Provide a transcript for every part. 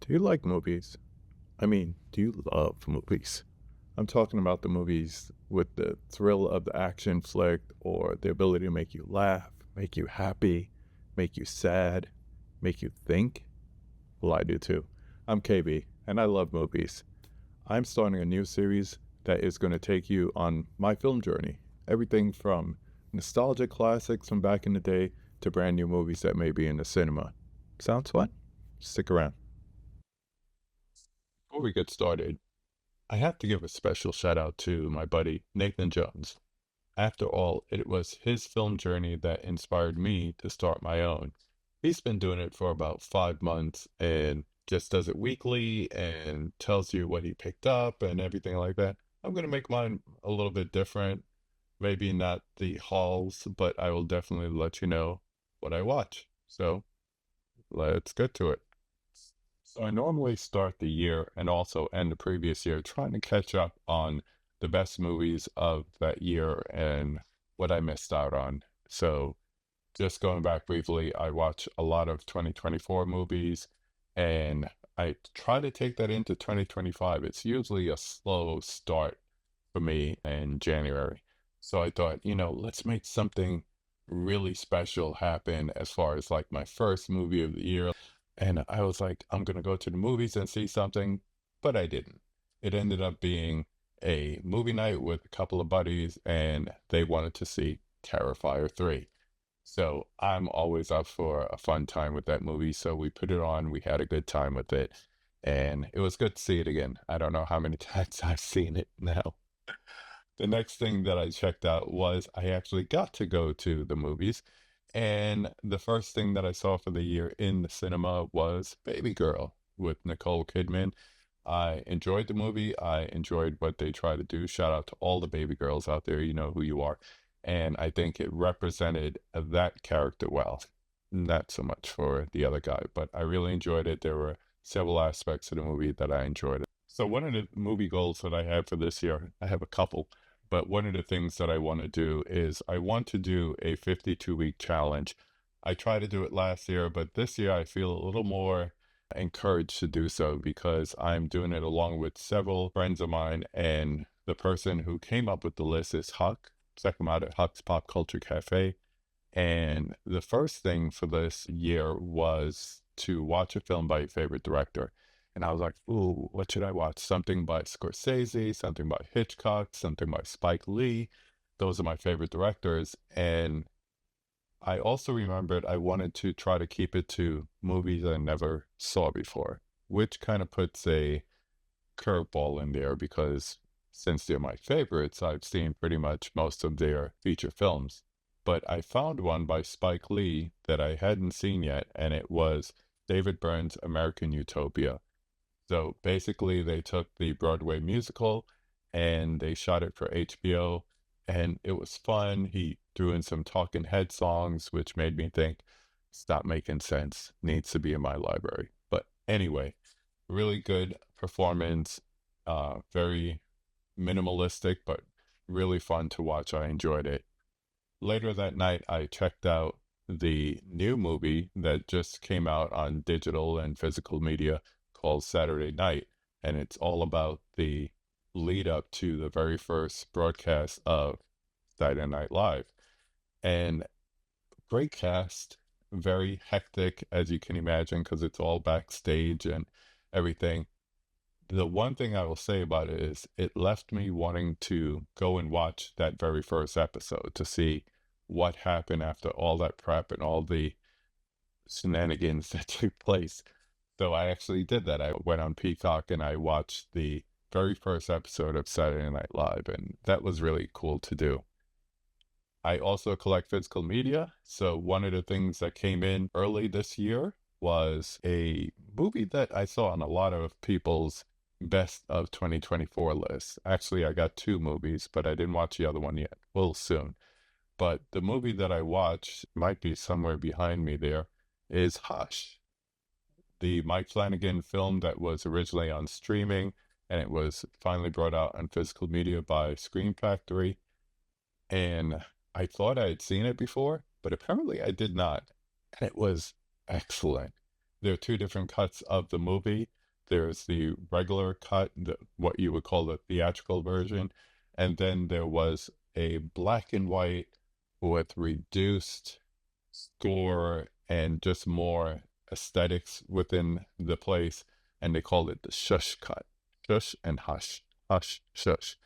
Do you like movies? I mean, do you love movies? I'm talking about the movies with the thrill of the action flick or the ability to make you laugh, make you happy, make you sad, make you think. Well, I do too. I'm KB, and I love movies. I'm starting a new series that is going to take you on my film journey. Everything from nostalgic classics from back in the day to brand new movies that may be in the cinema. Sounds fun? Stick around. Before we get started, I have to give a special shout out to my buddy Nathan Jones. After all, it was his film journey that inspired me to start my own. He's been doing it for about 5 months and just does it weekly and tells you what he picked up and everything like that. I'm going to make mine a little bit different. Maybe not the hauls, but I will definitely let you know what I watch. So let's get to it. So I normally start the year and also end the previous year trying to catch up on the best movies of that year and what I missed out on. So just going back briefly, I watch a lot of 2024 movies and I try to take that into 2025. It's usually a slow start for me in January. So I thought, let's make something really special happen as far as like my first movie of the year. And I was like, I'm going to go to the movies and see something, but I didn't. It ended up being a movie night with a couple of buddies, and they wanted to see Terrifier 3. So I'm always up for a fun time with that movie. So we put it on, we had a good time with it, and it was good to see it again. I don't know how many times I've seen it now. The next thing that I checked out was I actually got to go to the movies. And the first thing that I saw for the year in the cinema was Baby Girl with Nicole Kidman. I enjoyed the movie. I enjoyed what they try to do. Shout out to all the baby girls out there. You know who you are. And I think it represented that character well. Not so much for the other guy, but I really enjoyed it. There were several aspects of the movie that I enjoyed. So one of the movie goals that I have for this year, I have a couple, but one of the things that I want to do is I want to do a 52-week challenge. I tried to do it last year, but this year I feel a little more encouraged to do so because I'm doing it along with several friends of mine, and the person who came up with the list is Huck. Check him out at Huck's Pop Culture Cafe. And the first thing for this year was to watch a film by your favorite director. And I was like, ooh, what should I watch? Something by Scorsese, something by Hitchcock, something by Spike Lee. Those are my favorite directors. And I also remembered I wanted to try to keep it to movies I never saw before, which kind of puts a curveball in there because since they're my favorites, I've seen pretty much most of their feature films. But I found one by Spike Lee that I hadn't seen yet, and it was David Byrne's American Utopia. So basically, they took the Broadway musical and they shot it for HBO, and it was fun. He threw in some talking head songs, which made me think, stop making sense, needs to be in my library. But anyway, really good performance, very minimalistic, but really fun to watch. I enjoyed it. Later that night, I checked out the new movie that just came out on digital and physical media called Saturday Night. And it's all about the lead up to the very first broadcast of Saturday Night Live. And great cast, very hectic, as you can imagine, because it's all backstage and everything. The one thing I will say about it is it left me wanting to go and watch that very first episode to see what happened after all that prep and all the shenanigans that took place. So I actually did that. I went on Peacock and I watched the very first episode of Saturday Night Live, and that was really cool to do. I also collect physical media. So one of the things that came in early this year was a movie that I saw on a lot of people's best of 2024 lists. Actually, I got two movies, but I didn't watch the other one yet. Well, soon. But the movie that I watched might be somewhere behind me there is Hush, the Mike Flanagan film that was originally on streaming and it was finally brought out on physical media by Scream Factory. And I thought I had seen it before, but apparently I did not. And it was excellent. there are two different cuts of the movie. There's the regular cut, what you would call the theatrical version, and then there was a black and white with reduced score and just more aesthetics within the place, and they called it the shush cut. Shush and hush. Hush, shush.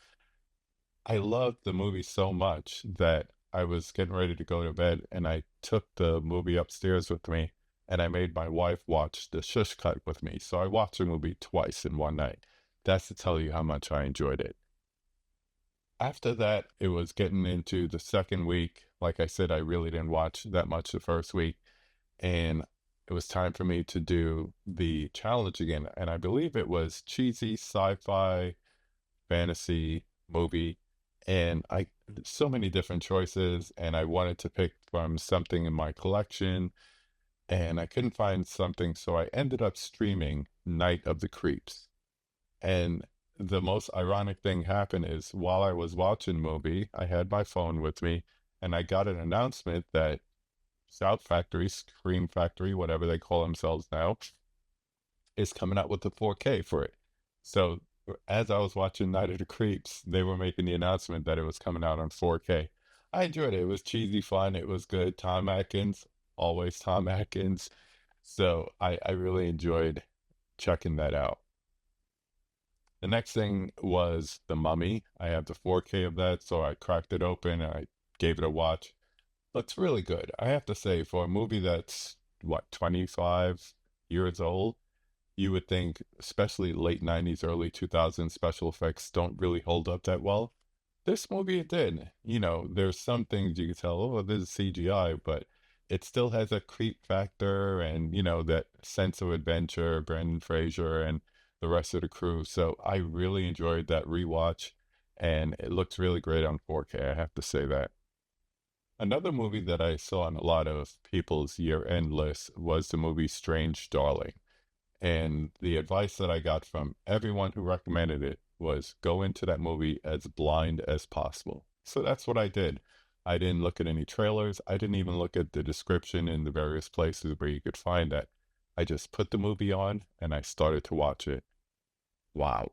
I loved the movie so much that I was getting ready to go to bed and I took the movie upstairs with me and I made my wife watch the shush cut with me. So I watched the movie twice in one night. That's to tell you how much I enjoyed it. After that, it was getting into the second week. Like I said, I really didn't watch that much the first week. And it was time for me to do the challenge again. And I believe it was cheesy sci-fi fantasy movie. And I so many different choices, and I wanted to pick from something in my collection, and I couldn't find something, so I ended up streaming Night of the Creeps. And the most ironic thing happened is while I was watching the movie, I had my phone with me, and I got an announcement that South Factory, Scream Factory, whatever they call themselves now, is coming out with the 4K for it. So as I was watching Night of the Creeps, they were making the announcement that it was coming out on 4K. I enjoyed it. It was cheesy fun. It was good. Tom Atkins, always Tom Atkins. So I really enjoyed checking that out. The next thing was The Mummy. I have the 4K of that, so I cracked it open and I gave it a watch. Looks really good. I have to say, for a movie that's, what, 25 years old, you would think, especially late 90s, early 2000s, special effects don't really hold up that well. This movie, it did. You know, there's some things you can tell, oh, this is CGI, but it still has a creep factor and, that sense of adventure, Brendan Fraser and the rest of the crew. So I really enjoyed that rewatch, and it looks really great on 4K, I have to say that. Another movie that I saw on a lot of people's year-end lists was the movie Strange Darling. And the advice that I got from everyone who recommended it was go into that movie as blind as possible. So that's what I did. I didn't look at any trailers. I didn't even look at the description in the various places where you could find that. I just put the movie on and I started to watch it. Wow.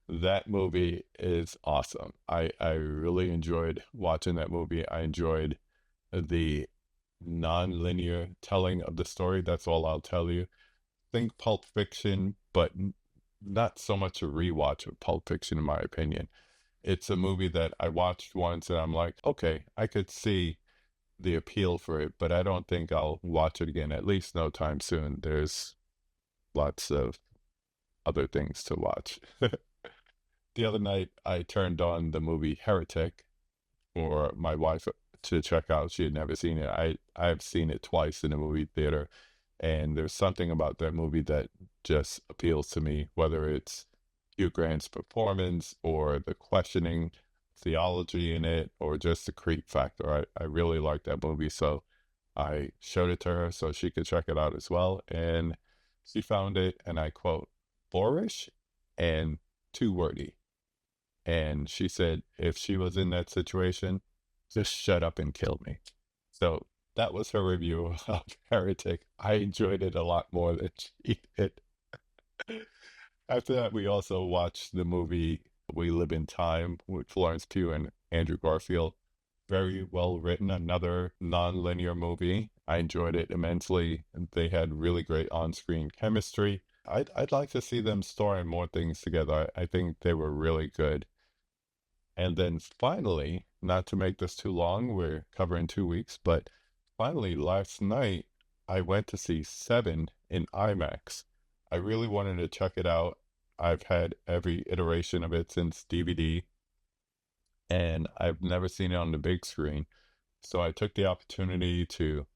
That movie is awesome. I really enjoyed watching that movie. I enjoyed the non-linear telling of the story. That's all I'll tell you. Think Pulp Fiction, but not so much a rewatch of Pulp Fiction, in my opinion. It's a movie that I watched once and I'm like, okay, I could see the appeal for it, but I don't think I'll watch it again, at least no time soon. There's lots of other things to watch. The other night, I turned on the movie Heretic for my wife to check out. She had never seen it. I've seen it twice in a movie theater, and there's something about that movie that just appeals to me, whether it's Hugh Grant's performance or the questioning theology in it or just the creep factor. I really like that movie, so I showed it to her so she could check it out as well, and she found it, and I quote, boorish and too wordy. And she said if she was in that situation, just shut up and kill me. So that was her review of Heretic. I enjoyed it a lot more than she did. After that, we also watched the movie We Live in Time with Florence Pugh and Andrew Garfield. Very well written, another non-linear movie. I enjoyed it immensely. They had really great on-screen chemistry. I'd like to see them starring more things together. I think they were really good. And then finally, not to make this too long, we're covering 2 weeks, but finally last night I went to see Seven in IMAX. I really wanted to check it out. I've had every iteration of it since DVD, and I've never seen it on the big screen. So I took the opportunity to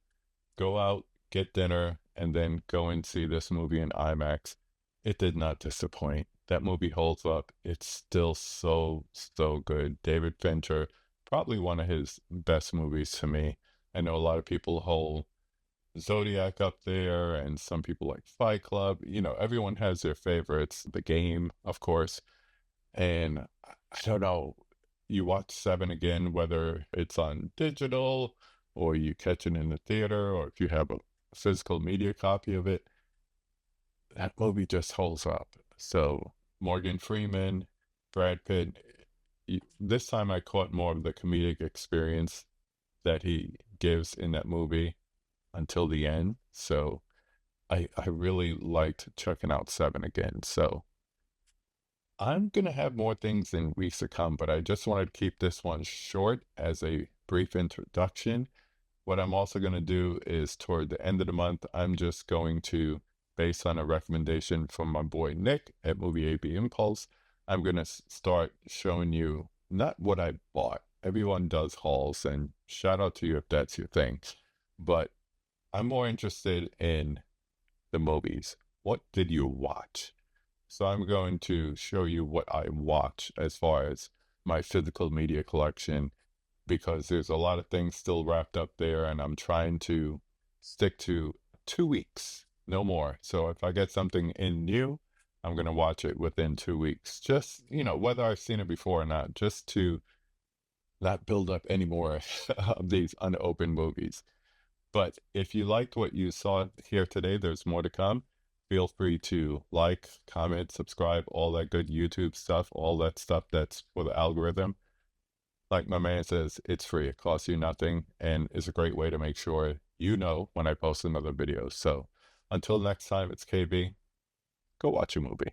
go out, get dinner, and then go and see this movie in IMAX. It did not disappoint. That movie holds up. It's still so, so good. David Fincher, probably one of his best movies to me. I know a lot of people hold Zodiac up there, and some people like Fight Club. Everyone has their favorites. The Game, of course. And I don't know, you watch Seven again, whether it's on digital or you catch it in the theater, or if you have physical media copy of it, that movie just holds up. So Morgan Freeman, Brad Pitt, this time I caught more of the comedic experience that he gives in that movie until the end. So I really liked checking out Seven again. So I'm going to have more things in weeks to come, but I just wanted to keep this one short as a brief introduction. What I'm also going to do is toward the end of the month, I'm just going to, based on a recommendation from my boy Nick at Movie AB Impulse, I'm going to start showing you not what I bought. Everyone does hauls, and shout out to you if that's your thing. But I'm more interested in the movies. What did you watch? So I'm going to show you what I watch as far as my physical media collection, because there's a lot of things still wrapped up there, and I'm trying to stick to 2 weeks, no more. So if I get something in new, I'm going to watch it within 2 weeks. Just, whether I've seen it before or not, just to not build up any more of these unopened movies. But if you liked what you saw here today, there's more to come. Feel free to like, comment, subscribe, all that good YouTube stuff, all that stuff that's for the algorithm. Like my man says, it's free. It costs you nothing and is a great way to make sure you know when I post another video. So until next time, it's KB. Go watch a movie.